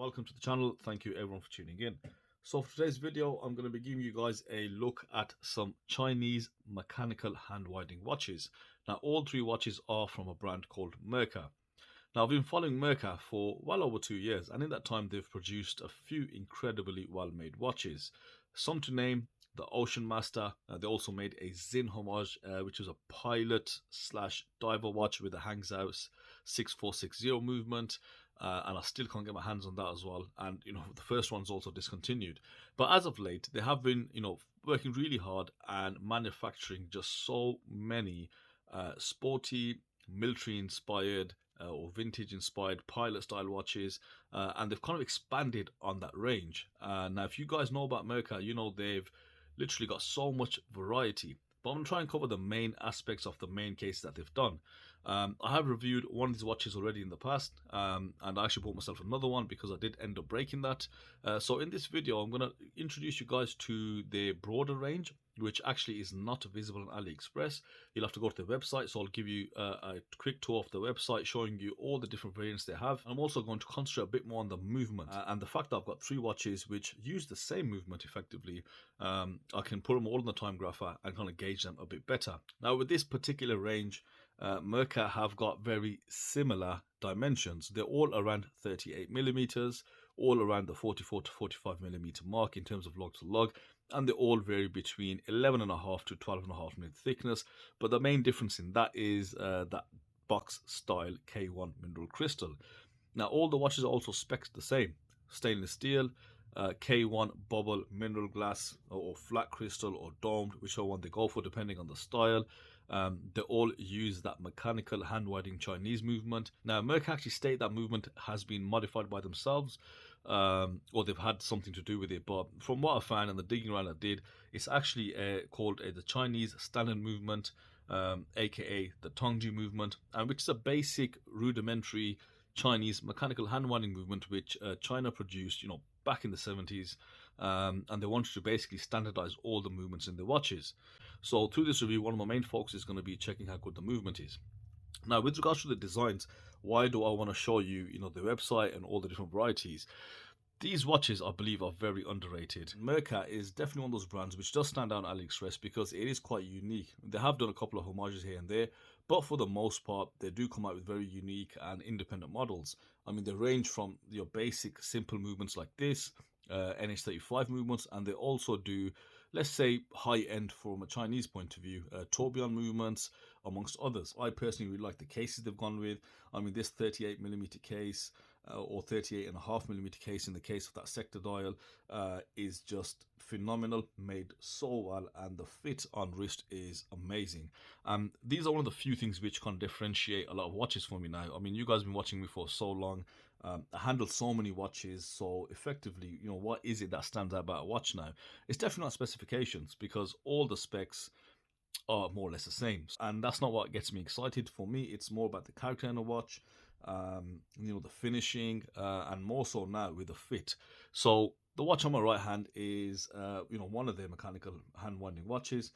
welcome to the channel. Thank you everyone for tuning in. So for today's video, I'm going to be giving you guys a look at some Chinese mechanical hand winding watches. Now all three watches are from a brand called Merkur. Now I've been following Merkur for well over 2 years, and in that time they've produced a few incredibly well made watches. Some to name: the Ocean Master. They also made a Zin homage, which was a pilot slash diver watch with a hangs out 6460 movement. And I still can't get my hands on that as well. And the first one's also discontinued. But as of late, they have been working really hard and manufacturing just so many sporty, military inspired or vintage inspired pilot style watches, and they've kind of expanded on that range. Now, if you guys know about Merkur, they've literally got so much variety. But I'm going to try and cover the main aspects of the main cases that they've done. I have reviewed one of these watches already in the past, and I actually bought myself another one because I did end up breaking that. So in this video, I'm going to introduce you guys to the broader range, which actually is not visible on Aliexpress. You'll have to go to the website, so I'll give you a quick tour of the website showing you all the different variants they have. I'm also going to concentrate a bit more on the movement and the fact that I've got three watches which use the same movement effectively. I can put them all in the Timegrapher and kind of gauge them a bit better. Now with this particular range, Merkur have got very similar dimensions. They're all around 38 millimeters, all around the 44 to 45 millimeter mark in terms of log to lug, and they all vary between 11.5 to 12.5 millimeter thickness. But the main difference in that is that box style K1 mineral crystal. Now all the watches are also spec'd the same: stainless steel, K1 bubble mineral glass, or flat crystal, or domed, whichever one they go for depending on the style. They all use that mechanical hand winding Chinese movement. Now Merkur actually state that movement has been modified by themselves, or they've had something to do with it, but from what I found and the digging around I did, it's actually called the Chinese standard movement, aka the Tongji movement, and which is a basic rudimentary Chinese mechanical hand winding movement which China produced back in the 70s, and they wanted to basically standardize all the movements in the watches. So through this review, one of my main focus is going to be checking how good the movement is. Now with regards to the designs, why do I want to show you the website and all the different varieties? These watches, I believe, are very underrated. Merkur is definitely one of those brands which does stand out on AliExpress because it is quite unique. They have done a couple of homages here and there, but for the most part, they do come out with very unique and independent models. I mean, they range from your basic simple movements like this, NH35 movements, and they also do, let's say, high-end from a Chinese point of view, tourbillon movements, amongst others. I personally really like the cases they've gone with. I mean, this 38mm case, or 38.5mm case in the case of that sector dial, is just phenomenal, made so well, and the fit on wrist is amazing. These are one of the few things which can differentiate a lot of watches for me now. I mean, you guys have been watching me for so long. I handle so many watches, so effectively, what is it that stands out about a watch now? It's definitely not specifications, because all the specs are more or less the same, and that's not what gets me excited. For me, it's more about the character in a watch, the finishing, and more so now with the fit. So the watch on my right hand is one of their mechanical hand winding watches.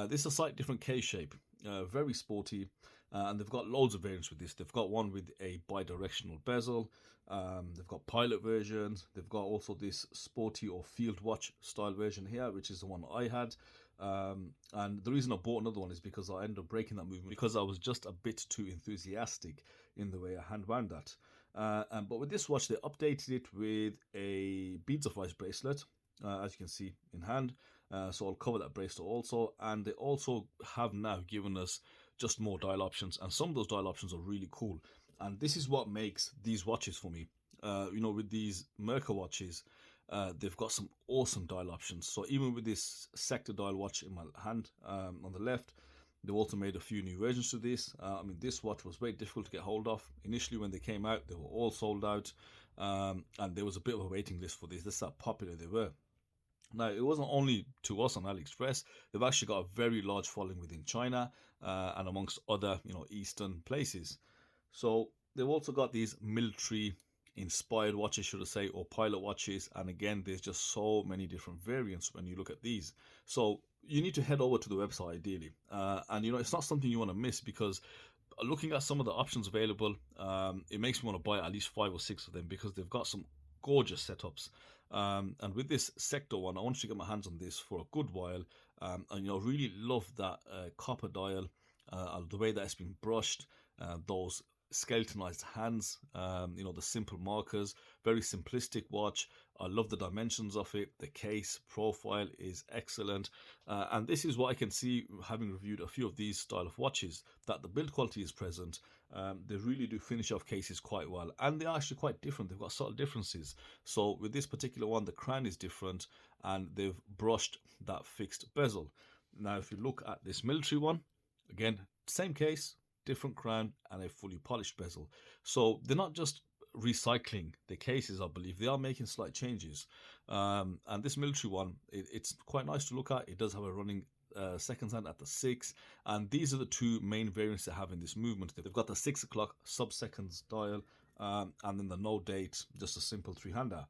This is a slightly different case shape, very sporty, and they've got loads of variants with this. They've got one with a bi-directional bezel, they've got pilot versions, they've got also this sporty or field watch style version here, which is the one I had. And the reason I bought another one is because I ended up breaking that movement because I was just a bit too enthusiastic in the way I hand wound that. But with this watch, they updated it with a beads of ice bracelet, as you can see in hand. So I'll cover that bracelet also, and they also have now given us just more dial options, and some of those dial options are really cool. And this is what makes these watches for me. With these Merkur watches, they've got some awesome dial options. So even with this sector dial watch in my hand, on the left, they've also made a few new versions to this. I mean, this watch was very difficult to get hold of. Initially when they came out, they were all sold out, and there was a bit of a waiting list for this. That's how popular they were. Now, it wasn't only to us on AliExpress. They've actually got a very large following within China, and amongst other Eastern places. So they've also got these military inspired watches, should I say, or pilot watches, and again, there's just so many different variants when you look at these. So you need to head over to the website ideally, and it's not something you want to miss, because looking at some of the options available, it makes me want to buy at least 5 or 6 of them, because they've got some gorgeous setups. And with this sector one, I want to get my hands on this for a good while. And really love that copper dial, the way that it's been brushed, those skeletonized hands, the simple markers, very simplistic watch. I love the dimensions of it. The case profile is excellent. And this is what I can see, having reviewed a few of these style of watches, that the build quality is present. They really do finish off cases quite well, and they are actually quite different. They've got subtle differences. So with this particular one, the crown is different, and they've brushed that fixed bezel. Now, if you look at this military one, again, same case, different crown, and a fully polished bezel. So they're not just recycling the cases, I believe. They are making slight changes. And this military one, it's quite nice to look at. It does have a running seconds hand at the 6, and these are the two main variants they have in this movement. They've got the 6 o'clock sub-seconds dial, and then the no date, just a simple 3-hander.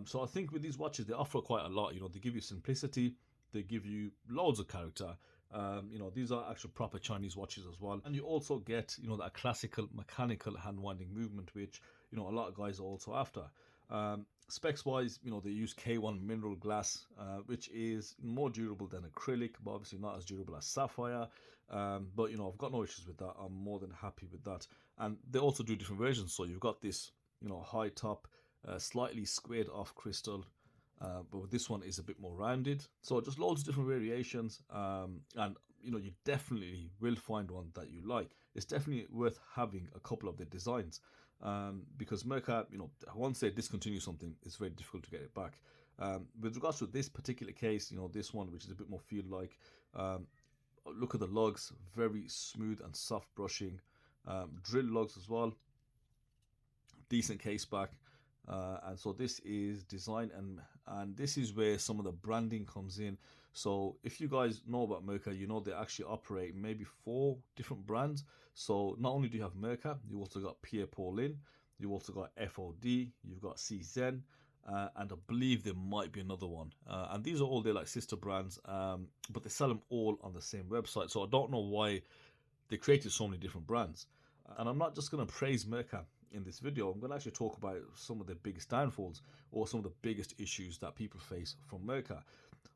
So I think with these watches, they offer quite a lot. They give you simplicity, they give you loads of character. These are actual proper Chinese watches as well, and you also get that classical mechanical hand winding movement, which a lot of guys are also after. Specs wise, they use K1 mineral glass, which is more durable than acrylic, but obviously not as durable as sapphire. But I've got no issues with that. I'm more than happy with that. And they also do different versions. So you've got this, high top, slightly squared off crystal, but this one is a bit more rounded. So just loads of different variations, and you definitely will find one that you like. It's definitely worth having a couple of the designs, because Merkur, once they discontinue something, it's very difficult to get it back. With regards to this particular case, this one, which is a bit more feel like, look at the lugs, very smooth and soft brushing, drill lugs as well, decent case back. And so this is design, and this is where some of the branding comes in. So if you guys know about Merkur, they actually operate maybe 4 different brands. So not only do you have Merkur, you also got Pierre Paulin, you also got FOD, you've got CZen, and I believe there might be another one. And these are all their like sister brands, but they sell them all on the same website. So I don't know why they created so many different brands. And I'm not just going to praise Merkur in this video. I'm going to actually talk about some of the biggest downfalls, or some of the biggest issues that people face from Merkur.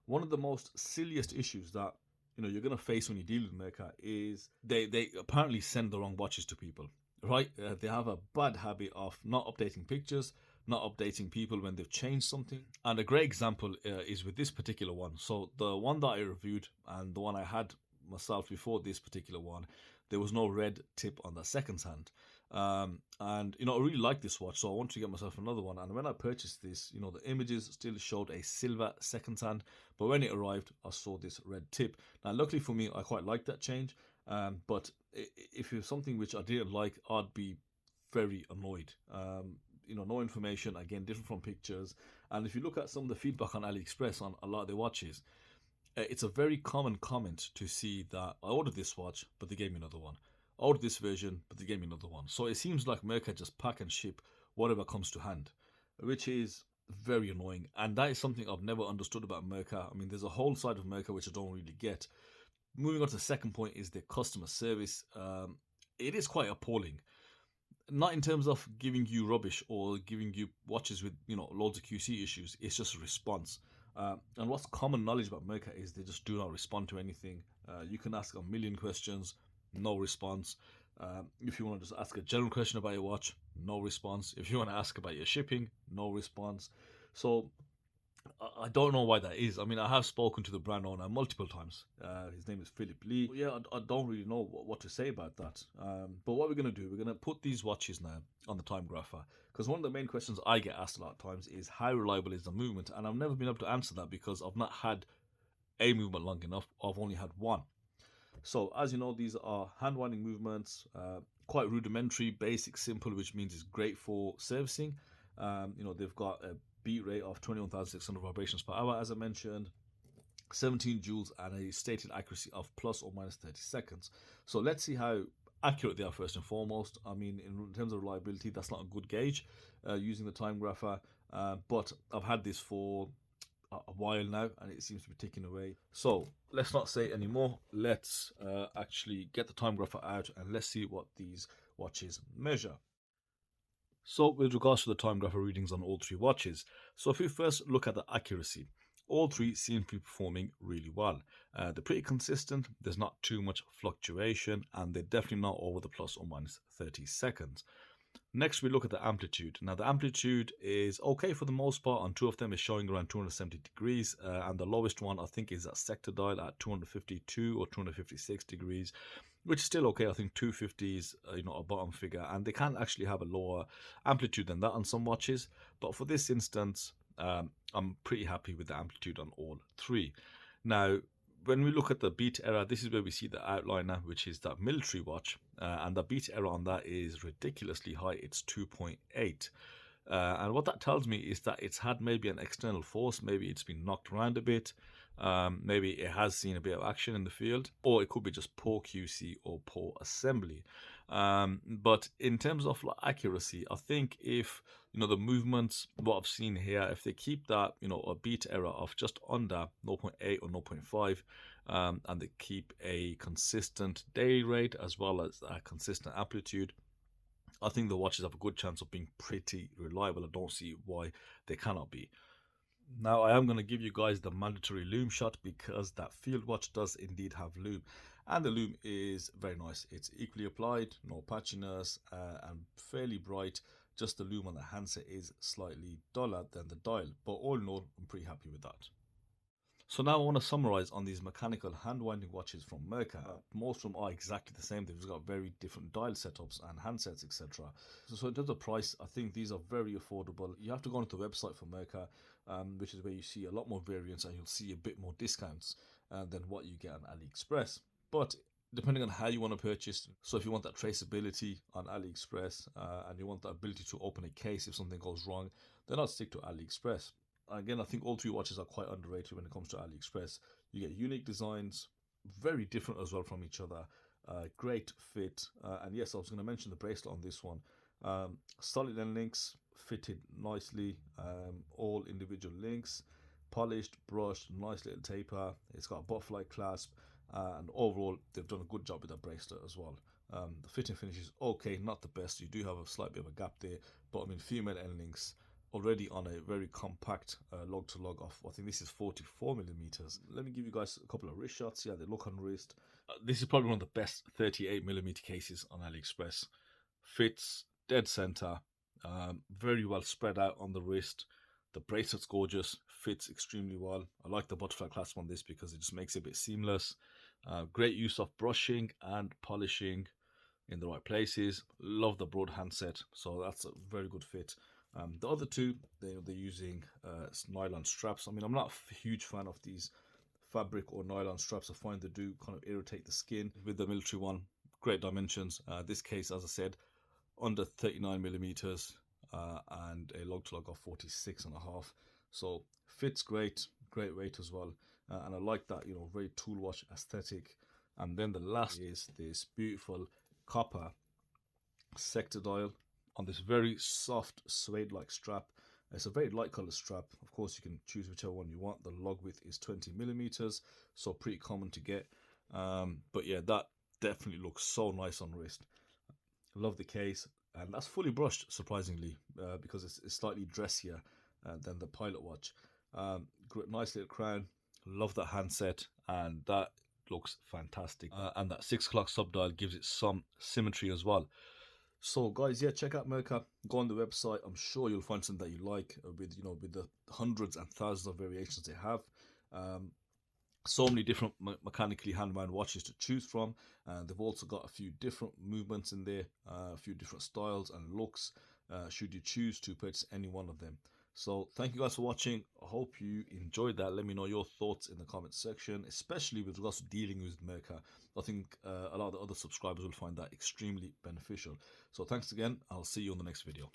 One of the most silliest issues that you're going to face when you deal with Merkur is they apparently send the wrong watches to people, right? They have a bad habit of not updating pictures, not updating people when they've changed something. And a great example is with this particular one. So the one that I reviewed, and the one I had myself before this particular one, there was no red tip on the seconds hand. And I really like this watch, so I wanted to get myself another one. And when I purchased this, the images still showed a silver seconds hand, but when it arrived, I saw this red tip. Now luckily for me, I quite like that change, but if it was something which I didn't like, I'd be very annoyed. No information, again, different from pictures. And if you look at some of the feedback on Aliexpress on a lot of their watches, it's a very common comment to see that I ordered this watch, but they gave me another one. I ordered this version, but they gave me another one. So it seems like Merkur just pack and ship whatever comes to hand, which is very annoying. And that is something I've never understood about Merkur. I mean, there's a whole side of Merkur which I don't really get. Moving on to the second point is the customer service. It is quite appalling. Not in terms of giving you rubbish or giving you watches with loads of QC issues. It's just a response. And what's common knowledge about Merkur is they just do not respond to anything. You can ask a million questions, no response. If you want to just ask a general question about your watch, no response. If you want to ask about your shipping, no response. So I don't know why that is. I mean, I have spoken to the brand owner multiple times. His name is Philip Lee. Yeah, I don't really know what to say about that. But what we're going to do, we're going to put these watches now on the Timegrapher, because one of the main questions I get asked a lot of times is how reliable is the movement, and I've never been able to answer that because I've not had a movement long enough. I've only had one. So as you know, these are hand winding movements, quite rudimentary, basic, simple, which means it's great for servicing. They've got a beat rate of 21,600 vibrations per hour, as I mentioned, 17 joules, and a stated accuracy of plus or minus 30 seconds. So let's see how accurate they are first and foremost. I mean, in terms of reliability, that's not a good gauge using the Timegrapher, but I've had this for a while now and it seems to be ticking away. So let's not say anymore. Let's actually get the Timegrapher out and let's see what these watches measure. So with regards to the Timegrapher readings on all three watches, so if we first look at the accuracy, all three seem to be performing really well. They're pretty consistent, there's not too much fluctuation, and they're definitely not over the plus or minus 30 seconds. Next, we look at the amplitude. Now, the amplitude is okay for the most part. On two of them, is showing around 270 degrees, and the lowest one I think is that sector dial at 252 or 256 degrees, which is still okay. I think 250 is a bottom figure, and they can actually have a lower amplitude than that on some watches. But for this instance, I'm pretty happy with the amplitude on all three. Now, when we look at the beat error, this is where we see the outliner, which is that military watch, and the beat error on that is ridiculously high. It's 2.8. And what that tells me is that it's had maybe an external force, maybe it's been knocked around a bit, maybe it has seen a bit of action in the field, or it could be just poor QC or poor assembly. But in terms of accuracy, I think if the movements, what I've seen here, if they keep that a beat error of just under 0.8 or 0.5, and they keep a consistent day rate as well as a consistent amplitude, I think the watches have a good chance of being pretty reliable. I don't see why they cannot be. Now, I am going to give you guys the mandatory loom shot because that field watch does indeed have loom, and the loom is very nice. It's equally applied, no patchiness, and fairly bright. Just the loom on the handset is slightly duller than the dial, but all in all, I'm pretty happy with that. So now I want to summarize on these mechanical hand winding watches from Merkur. Most of them are exactly the same. They've just got very different dial setups and handsets, etc. So in terms of price, I think these are very affordable. You have to go onto the website for Merkur, which is where you see a lot more variants and you'll see a bit more discounts than what you get on Aliexpress. But depending on how you want to purchase, so if you want that traceability on Aliexpress and you want the ability to open a case if something goes wrong, then I'd stick to Aliexpress. Again, I think all three watches are quite underrated when it comes to Aliexpress. You get unique designs, very different as well from each other, great fit, and yes, I was going to mention the bracelet on this one. Solid end links, fitted nicely, all individual links, polished, brushed, nice little taper. It's got a butterfly clasp, and overall they've done a good job with that bracelet as well. The fitting finish is okay, not the best. You do have a slight bit of a gap there, but I mean, female end links already on a very compact log to log of, I think this is 44 millimeters. Let me give you guys a couple of wrist shots. Yeah, they look on wrist. This is probably one of the best 38 millimeter cases on Aliexpress. Fits dead center, very well spread out on the wrist. The bracelet's gorgeous, fits extremely well. I like the butterfly clasp on this because it just makes it a bit seamless. Great use of brushing and polishing in the right places. Love the broad handset, so that's a very good fit. The other two, they're using nylon straps. I mean, I'm not a huge fan of these fabric or nylon straps. I find they do kind of irritate the skin. With the military one, great dimensions. This case, as I said, under 39 millimeters and a log to log of 46.5. So fits great, great weight as well. And I like that, very tool watch aesthetic. And then the last is this beautiful copper sector dial on this very soft suede like strap. It's a very light color strap. Of course, you can choose whichever one you want. The log width is 20 millimeters, so pretty common to get. But yeah, that definitely looks so nice on wrist. Love the case, and that's fully brushed, surprisingly, because it's slightly dressier than the Pilot watch. Nice little crown. Love that handset, and that looks fantastic. And that 6 o'clock subdial gives it some symmetry as well. So guys, yeah, check out Merkur. Go on the website. I'm sure you'll find something that you like with the hundreds and thousands of variations they have. So many different mechanically hand-wound watches to choose from, and they've also got a few different movements in there, a few different styles and looks, should you choose to purchase any one of them. So thank you guys for watching. I hope you enjoyed that. Let me know your thoughts in the comments section, especially with regards to dealing with Merkur. I think a lot of the other subscribers will find that extremely beneficial. So thanks again. I'll see you on the next video.